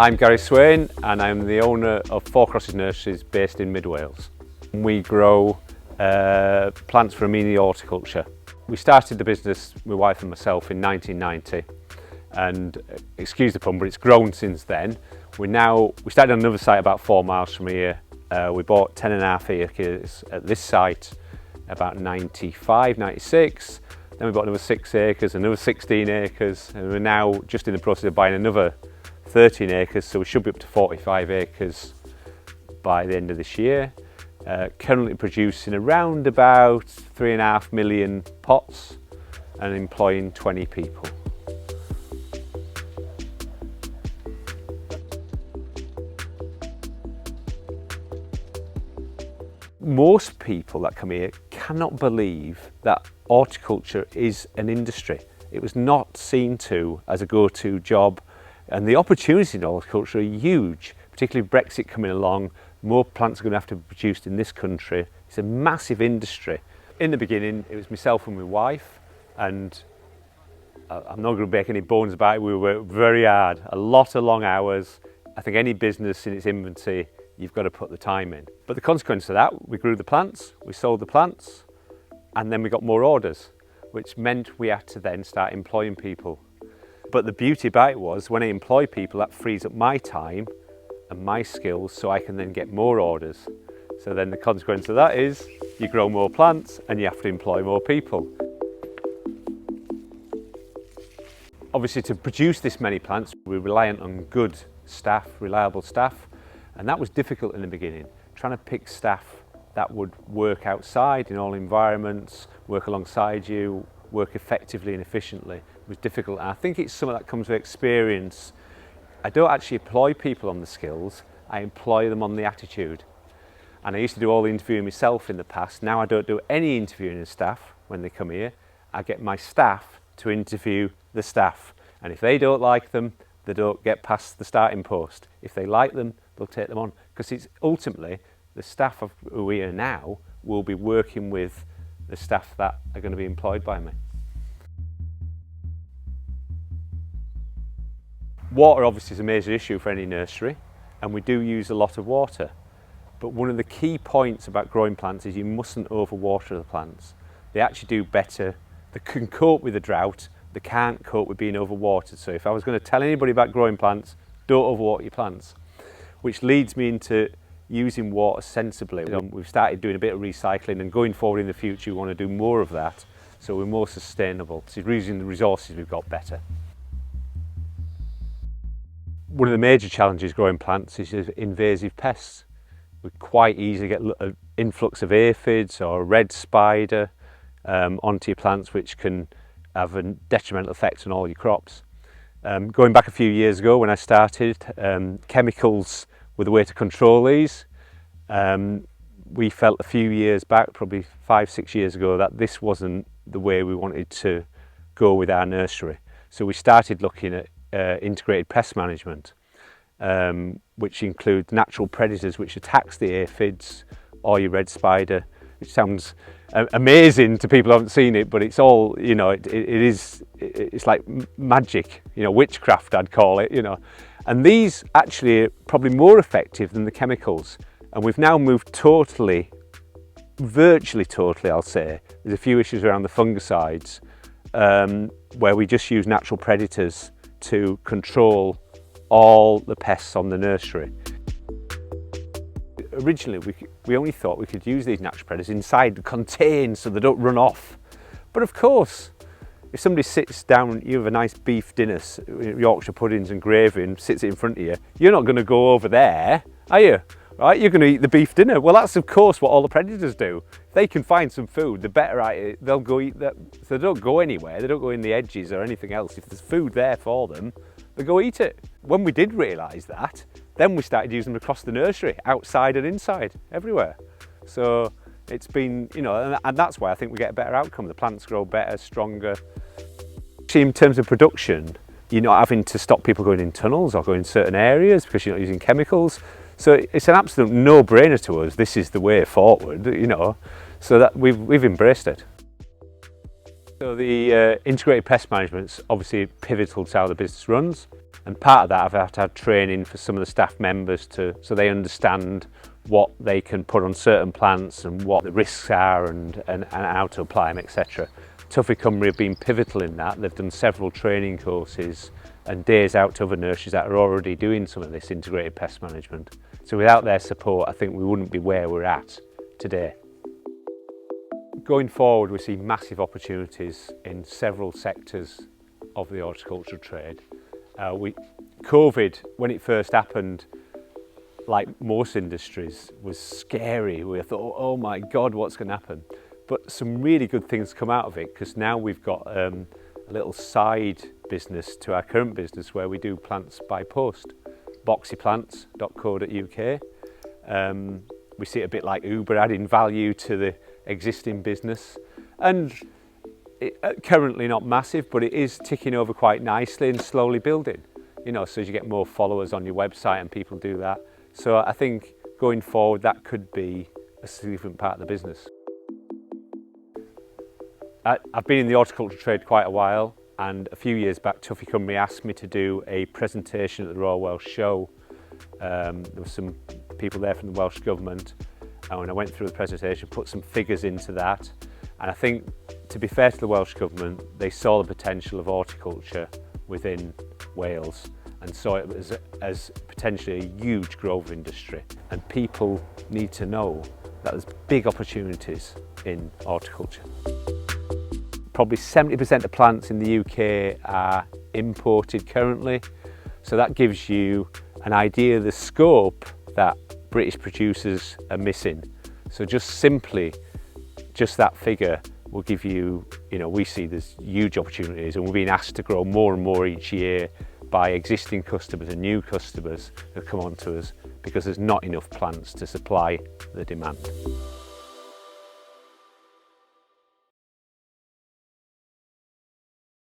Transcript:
I'm Gary Swain and I'm the owner of Four Crosses Nurseries based in Mid Wales. We grow plants for immediate horticulture. We started the business, my wife and myself, in 1990 and, excuse the pun, but it's grown since then. We started on another site about 4 miles from here. We bought 10.5 acres at this site about 95, 96. Then we bought another 6 acres, another 16 acres, and we're now just in the process of buying another 13 acres, so we should be up to 45 acres by the end of this year. Currently producing around about 3.5 million pots and employing 20 people. Most people that come here cannot believe that horticulture is an industry. It was not seen to as a go-to job, and the opportunities in horticulture are huge, particularly Brexit coming along. More plants are going to have to be produced in this country. It's a massive industry. In the beginning, it was myself and my wife, and I'm not going to make any bones about it. We worked very hard, a lot of long hours. I think any business in its infancy, you've got to put the time in. But the consequence of that, we grew the plants, we sold the plants, and then we got more orders, which meant we had to then start employing people. But the beauty about it was, when I employ people, that frees up my time and my skills so I can then get more orders. So then the consequence of that is you grow more plants and you have to employ more people. Obviously, to produce this many plants, we're reliant on good staff, reliable staff, and that was difficult in the beginning, trying to pick staff that would work outside in all environments, work alongside you, work effectively and efficiently. It was difficult, and I think it's something that comes with experience. I don't actually employ people on the skills, I employ them on the attitude. And I used to do all the interviewing myself in the past. Now I don't do any interviewing of staff when they come here. I get my staff to interview the staff, and if they don't like them, they don't get past the starting post. If they like them, they'll take them on, because it's ultimately the staff who are here now will be working with the staff that are going to be employed by me. Water obviously is a major issue for any nursery, and we do use a lot of water. But one of the key points about growing plants is you mustn't overwater the plants. They actually do better. They can cope with the drought, they can't cope with being overwatered. So if I was going to tell anybody about growing plants, don't overwater your plants. Which leads me into using water sensibly. We've started doing a bit of recycling, and going forward in the future we want to do more of that, so we're more sustainable. So using the resources we've got better. One of the major challenges growing plants is invasive pests. We quite easily get an influx of aphids or a red spider onto your plants, which can have a detrimental effect on all your crops. Going back a few years ago when I started, chemicals were the way to control these. We felt a few years back, probably 5-6 years ago, that this wasn't the way we wanted to go with our nursery. So we started looking at integrated pest management, which includes natural predators which attacks the aphids or your red spider, which sounds amazing to people who haven't seen it, but it's all, you know, it's like magic, you know, witchcraft I'd call it, you know. And these actually are probably more effective than the chemicals. And we've now moved totally, virtually totally, I'll say. There's a few issues around the fungicides where we just use natural predators to control all the pests on the nursery. Originally, we only thought we could use these natural predators inside the containers so they don't run off. But of course, if somebody sits down, you have a nice beef dinner, Yorkshire puddings and gravy, and sits it in front of you, you're not going to go over there, are you? Right? You're going to eat the beef dinner. Well, that's of course what all the predators do. If they can find some food, they're better at it, they'll go eat that. So they don't go anywhere, they don't go in the edges or anything else. If there's food there for them, they go eat it. When we did realise that, then we started using them across the nursery, outside and inside, everywhere. So it's been, you know, and that's why I think we get a better outcome. The plants grow better, stronger. Actually, in terms of production, you're not having to stop people going in tunnels or going in certain areas because you're not using chemicals. So it's an absolute no-brainer to us. This is the way forward, you know, so that we've embraced it. So the integrated pest management's obviously pivotal to how the business runs, and part of that I've had to have training for some of the staff members so they understand what they can put on certain plants and what the risks are and how to apply them, etc. Tyfu Cymru have been pivotal in that. They've done several training courses and days out to other nurseries that are already doing some of this integrated pest management. So without their support, I think we wouldn't be where we're at today. Going forward, we see massive opportunities in several sectors of the horticultural trade. COVID, when it first happened, like most industries, was scary. We thought, oh my God, what's going to happen? But some really good things come out of it, because now we've got a little side business to our current business where we do plants by post, boxyplants.co.uk. We see it a bit like Uber, adding value to the existing business, and currently not massive, but it is ticking over quite nicely and slowly building, you know, so as you get more followers on your website and people do that. So I think going forward that could be a significant part of the business. I've been in the horticulture trade quite a while, and a few years back Tyfu Cymru asked me to do a presentation at the Royal Welsh Show. There were some people there from the Welsh Government, and when I went through the presentation, put some figures into that, and I think, to be fair to the Welsh Government, they saw the potential of horticulture within Wales and saw it as potentially a huge growth industry, and people need to know that there's big opportunities in horticulture. Probably 70% of plants in the UK are imported currently, so that gives you an idea of the scope that British producers are missing. So just that figure will give you, we see there's huge opportunities, and we're being asked to grow more and more each year by existing customers and new customers who come on to us because there's not enough plants to supply the demand.